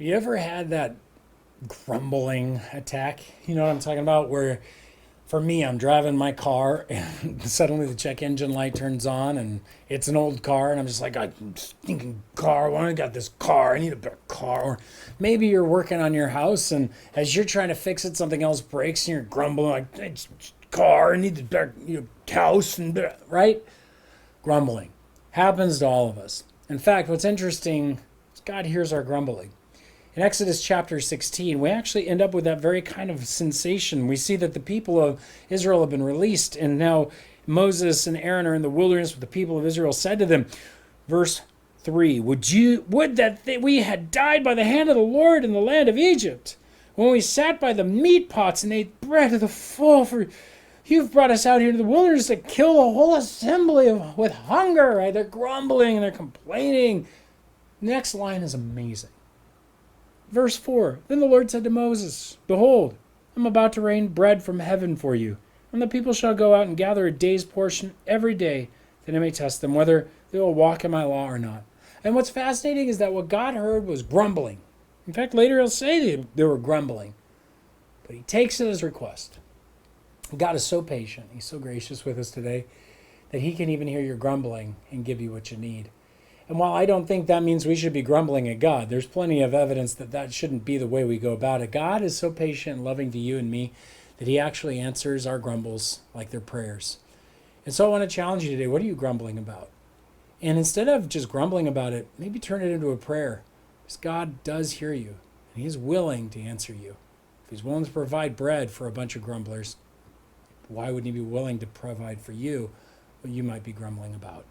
You ever had that grumbling attack? You know what I'm talking about? Where for me, I'm driving my car and suddenly the check engine light turns on and it's an old car and I'm just like, I stinking car. Why do I got this car? I need a better car. Or maybe you're working on your house and as you're trying to fix it, something else breaks and you're grumbling like, it's car. I need the better house and right. Grumbling happens to all of us. In fact, what's interesting is God hears our grumbling. In Exodus chapter 16, we actually end up with that very kind of sensation. We see that the people of Israel have been released, and now Moses and Aaron are in the wilderness with the people of Israel said to them, verse 3, would that we had died by the hand of the Lord in the land of Egypt, when we sat by the meat pots and ate bread to the full, for you've brought us out here to the wilderness to kill the whole assembly with hunger. Right? They're grumbling and they're complaining. Next line is amazing. Verse 4, then the Lord said to Moses, behold, I'm about to rain bread from heaven for you, and the people shall go out and gather a day's portion every day, that I may test them whether they will walk in my law or not. And what's fascinating is that what God heard was grumbling. In fact, later he'll say they were grumbling. But he takes it as request. God is so patient, he's so gracious with us today, that he can even hear your grumbling and give you what you need. And while I don't think that means we should be grumbling at God, there's plenty of evidence that that shouldn't be the way we go about it. God is so patient and loving to you and me that he actually answers our grumbles like they're prayers. And so I want to challenge you today. What are you grumbling about? And instead of just grumbling about it, maybe turn it into a prayer. Because God does hear you, and he is willing to answer you. If he's willing to provide bread for a bunch of grumblers, why wouldn't he be willing to provide for you what you might be grumbling about?